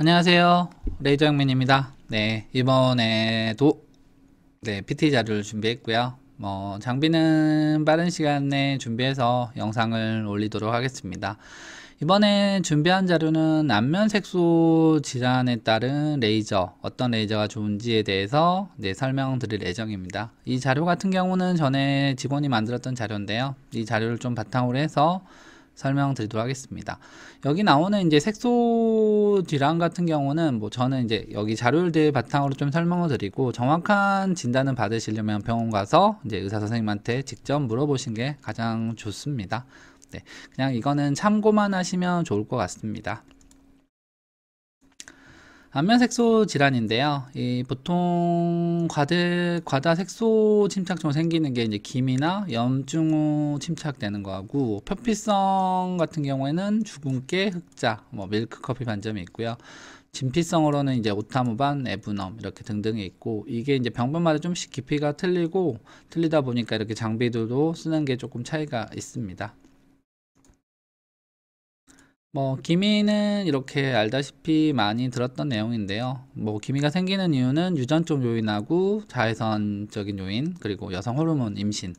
안녕하세요. 레이저 형민입니다. 네, 이번에도 PT 자료를 준비했고요. 장비는 빠른 시간 내에 준비해서 영상을 올리도록 하겠습니다. 이번에 준비한 자료는 안면 색소 질환에 따른 레이저, 어떤 레이저가 좋은지에 대해서 설명드릴 예정입니다. 이 자료 같은 경우는 전에 직원이 만들었던 자료인데요. 이 자료를 좀 바탕으로 해서 설명드리도록 하겠습니다. 여기 나오는 이제 색소 질환 같은 경우는 저는 이제 여기 자료를 바탕으로 좀 설명을 드리고, 정확한 진단을 받으시려면 병원 가서 이제 의사 선생님한테 직접 물어보신 게 가장 좋습니다. 네, 그냥 이거는 참고만 하시면 좋을 것 같습니다. 안면 색소 질환인데요. 보통 과다 색소 침착증 생기는 게 이제 기미나 염증 후 침착되는 거하고, 표피성 같은 경우에는 주근깨, 흑자, 밀크커피 반점이 있고요. 진피성으로는 이제 오타무반, 에브넘 이렇게 등등이 있고, 이게 이제 병변마다 좀씩 깊이가 틀리다 보니까 이렇게 장비들도 쓰는 게 조금 차이가 있습니다. 기미는 이렇게 알다시피 많이 들었던 내용인데요. 기미가 생기는 이유는 유전적 요인하고 자외선적인 요인, 그리고 여성 호르몬, 임신,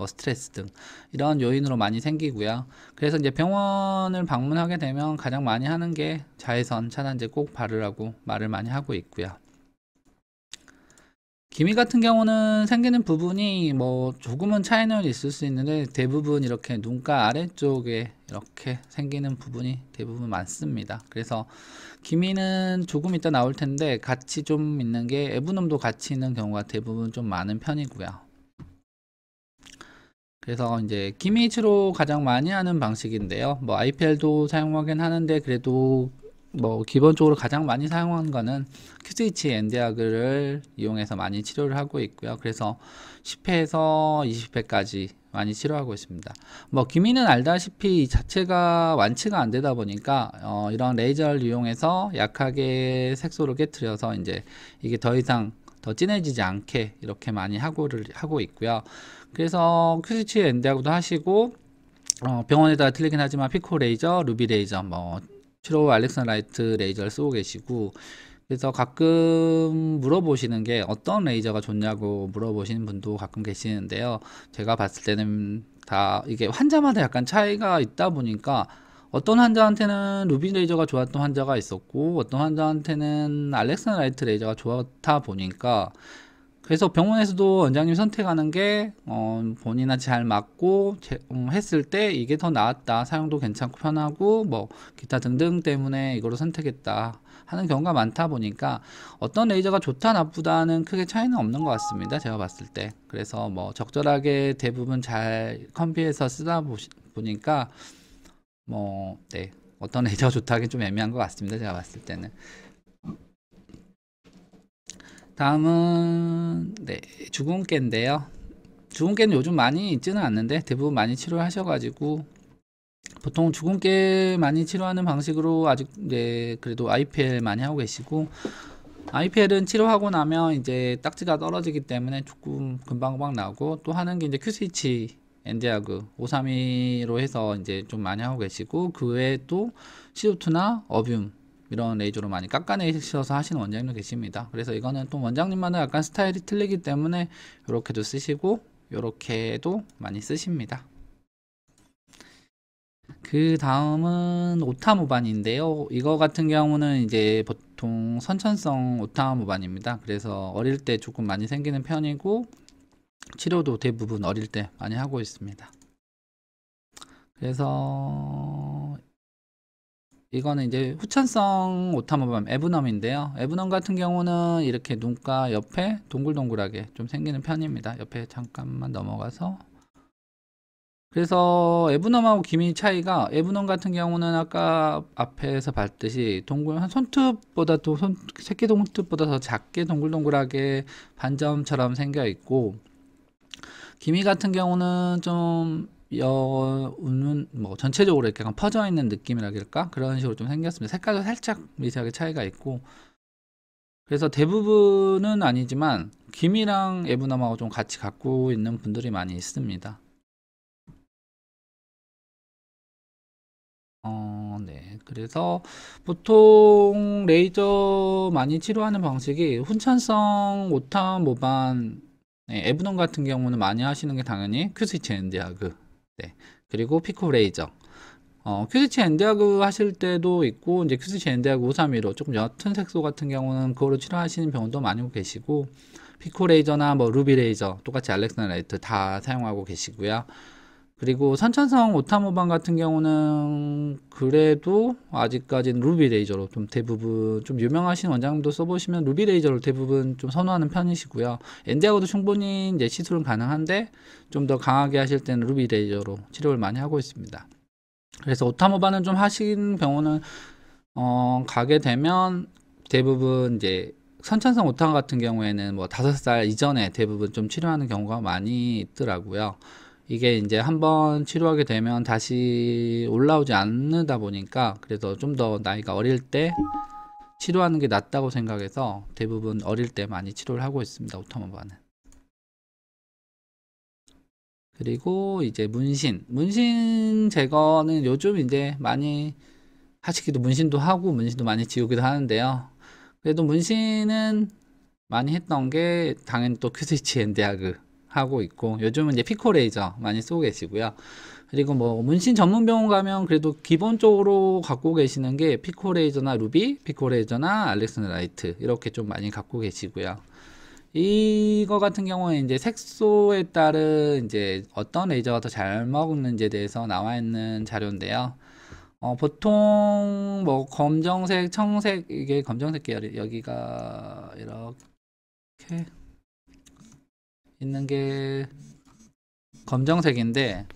스트레스 등 이런 요인으로 많이 생기고요. 그래서 이제 병원을 방문하게 되면 가장 많이 하는 게 자외선 차단제 꼭 바르라고 말을 많이 하고 있고요. 기미 같은 경우는 생기는 부분이 조금은 차이는 있을 수 있는데, 대부분 이렇게 눈가 아래쪽에 이렇게 생기는 부분이 대부분 많습니다. 그래서 기미는 조금 이따 나올 텐데 같이 좀 있는 게, 에브넘도 같이 있는 경우가 대부분 좀 많은 편이고요. 그래서 이제 기미 치료 가장 많이 하는 방식인데요. IPL도 사용하긴 하는데, 그래도 기본적으로 가장 많이 사용하는 거는 QCH 엔드약을 이용해서 많이 치료를 하고 있고요. 그래서 10회에서 20회까지 많이 치료하고 있습니다. 기미는 알다시피 이 자체가 완치가 안 되다 보니까 이런 레이저를 이용해서 약하게 색소를 깨트려서 이제 이게 더 이상 더 진해지지 않게 이렇게 많이 하고 있고요. 그래서 QCH 엔드약도 하시고, 병원에 따라 틀리긴 하지만 피코 레이저, 루비 레이저, 치료 알렉산 라이트 레이저를 쓰고 계시고, 그래서 가끔 물어보시는 게 어떤 레이저가 좋냐고 물어보시는 분도 가끔 계시는데요. 제가 봤을 때는 다 이게 환자마다 약간 차이가 있다 보니까, 어떤 환자한테는 루비 레이저가 좋았던 환자가 있었고, 어떤 환자한테는 알렉산 라이트 레이저가 좋다 보니까, 그래서 병원에서도 원장님 선택하는 게 본인한테 잘 맞고 했을 때 이게 더 나았다, 사용도 괜찮고 편하고 기타 등등 때문에 이거를 선택했다 하는 경우가 많다 보니까, 어떤 레이저가 좋다 나쁘다는 크게 차이는 없는 것 같습니다, 제가 봤을 때. 그래서 적절하게 대부분 잘 컴비해서 쓰다 보니까 네, 어떤 레이저가 좋다 하긴 좀 애매한 것 같습니다, 제가 봤을 때는. 다음은 주근깨인데요. 주근깨는 요즘 많이 있지는 않는데 대부분 많이 치료하셔가지고, 보통 주근깨 많이 치료하는 방식으로 아직 그래도 IPL 많이 하고 계시고, IPL은 치료하고 나면 이제 딱지가 떨어지기 때문에 조금 금방금방 나오고, 또 하는 게 이제 QCH 엔디아그 532로 해서 이제 좀 많이 하고 계시고, 그 외에 또 CO2나 어뷸 이런 레이저로 많이 깎아내셔서 하시는 원장님도 계십니다. 그래서 이거는 또 원장님마다 약간 스타일이 틀리기 때문에 이렇게도 쓰시고 이렇게도 많이 쓰십니다. 그 다음은 오타모반인데요. 이거 같은 경우는 이제 보통 선천성 오타모반입니다. 그래서 어릴 때 조금 많이 생기는 편이고, 치료도 대부분 어릴 때 많이 하고 있습니다. 그래서 이거는 이제 후천성 오타모밤 에브넘인데요. 에브넘 같은 경우는 이렇게 눈가 옆에 동글동글하게 좀 생기는 편입니다. 옆에 잠깐만 넘어가서, 그래서 에브넘하고 기미 차이가, 에브넘 같은 경우는 아까 앞에서 봤듯이 한 손톱보다 또 새끼 손톱보다 더 작게 동글동글하게 반점처럼 생겨 있고, 기미 같은 경우는 좀 전체적으로 이렇게 약간 퍼져 있는 느낌이랄까, 그런 식으로 좀 생겼습니다. 색깔도 살짝 미세하게 차이가 있고, 그래서 대부분은 아니지만 기미랑 에브넘하고 좀 같이 갖고 있는 분들이 많이 있습니다. 네. 그래서 보통 레이저 많이 치료하는 방식이 훈천성 오타 모반, 네, 에브논 같은 경우는 많이 하시는 게 당연히 큐스위치 엔디아그, 네. 그리고 피코 레이저. 큐스위치 엔디아그 하실 때도 있고, 이제 큐스위치 엔디아그 531로 조금 옅은 색소 같은 경우는 그거로 치료하시는 병원도 많이 계시고, 피코 레이저나 뭐 루비 레이저, 똑같이 알렉산라이트 다 사용하고 계시고요. 그리고 선천성 오타모반 같은 경우는 그래도 아직까지는 루비 레이저로 좀 대부분, 좀 유명하신 원장님도 써보시면 루비 레이저를 대부분 좀 선호하는 편이시고요. 엔디하고도 충분히 이제 시술은 가능한데 좀 더 강하게 하실 때는 루비 레이저로 치료를 많이 하고 있습니다. 그래서 오타모반은 좀 하신 병원은 가게 되면 대부분 이제 선천성 오타 같은 경우에는 뭐 5살 이전에 대부분 좀 치료하는 경우가 많이 있더라고요. 이게 이제 한번 치료하게 되면 다시 올라오지 않는다 보니까 그래서 좀 더 나이가 어릴 때 치료하는 게 낫다고 생각해서 대부분 어릴 때 많이 치료를 하고 있습니다. 오타모반은. 그리고 이제 문신 제거는 요즘 이제 많이 하시기도, 문신도 하고 문신도 많이 지우기도 하는데요. 그래도 문신은 많이 했던 게 당연히 또 큐스위치 엔디아그 하고 있고, 요즘은 이제 피코 레이저 많이 쓰고 계시고요. 그리고 뭐 문신 전문 병원 가면 그래도 기본적으로 갖고 계시는 게 피코 레이저나 루비, 피코 레이저나 알렉산라이트 이렇게 좀 많이 갖고 계시고요. 이거 같은 경우에 이제 색소에 따른 이제 어떤 레이저가 더 잘 먹는지에 대해서 나와 있는 자료인데요. 보통 뭐 검정색, 청색, 이게 검정색 계열, 여기가 이렇게 있는 게 검정색인데,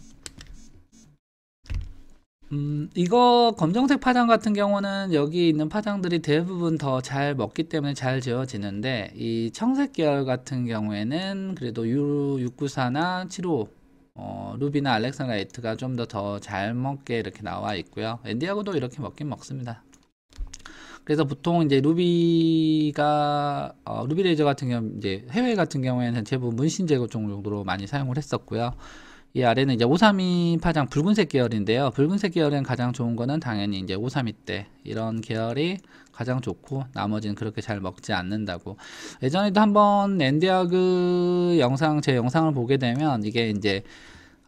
이거 검정색 파장 같은 경우는 여기 있는 파장들이 대부분 더 잘 먹기 때문에 잘 지워지는데, 이 청색 계열 같은 경우에는 그래도 U694나 75, 루비나 알렉산라이트가 좀 더 잘 먹게 이렇게 나와 있고요. 엔디하고도 이렇게 먹긴 먹습니다. 그래서 보통 이제 루비가 루비 레이저 같은 경우 이제 해외 같은 경우에는 대부분 문신 제거 정도로 많이 사용을 했었고요. 이 아래는 이제 532 파장 붉은색 계열인데요. 붉은색 계열은 가장 좋은 거는 당연히 이제 532 때 이런 계열이 가장 좋고, 나머지는 그렇게 잘 먹지 않는다고. 예전에도 한번 엔디아그 영상, 제 영상을 보게 되면 이게 이제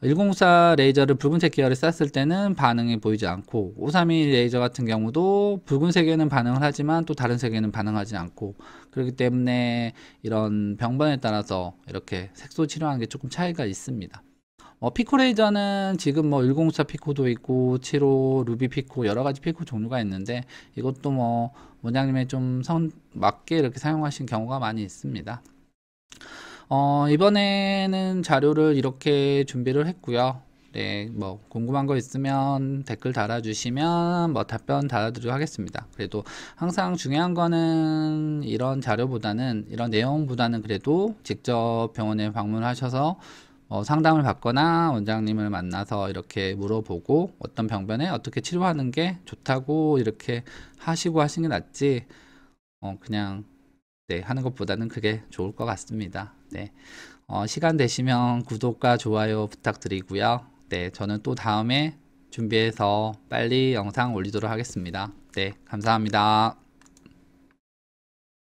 1064 레이저를 붉은색 계열에 쐈을 때는 반응이 보이지 않고, 531 레이저 같은 경우도 붉은색에는 반응을 하지만 또 다른 색에는 반응하지 않고, 그렇기 때문에 이런 병번에 따라서 이렇게 색소 치료하는 게 조금 차이가 있습니다. 피코 레이저는 지금 뭐 1064 피코도 있고 75 루비 피코, 여러 가지 피코 종류가 있는데, 이것도 뭐 원장님의 좀 선 맞게 이렇게 사용하신 경우가 많이 있습니다. 이번에는 자료를 이렇게 준비를 했고요. 네, 뭐 궁금한 거 있으면 댓글 달아주시면 뭐 답변 달아드리도록 하겠습니다. 그래도 항상 중요한 거는 이런 자료보다는, 이런 내용보다는 그래도 직접 병원에 방문하셔서 상담을 받거나 원장님을 만나서 이렇게 물어보고 어떤 병변에 어떻게 치료하는 게 좋다고 이렇게 하시고 하시는 게 낫지, 그냥 네, 하는 것보다는 그게 좋을 것 같습니다. 네, 시간 되시면 구독과 좋아요 부탁드리고요. 네, 저는 또 다음에 준비해서 빨리 영상 올리도록 하겠습니다. 네, 감사합니다.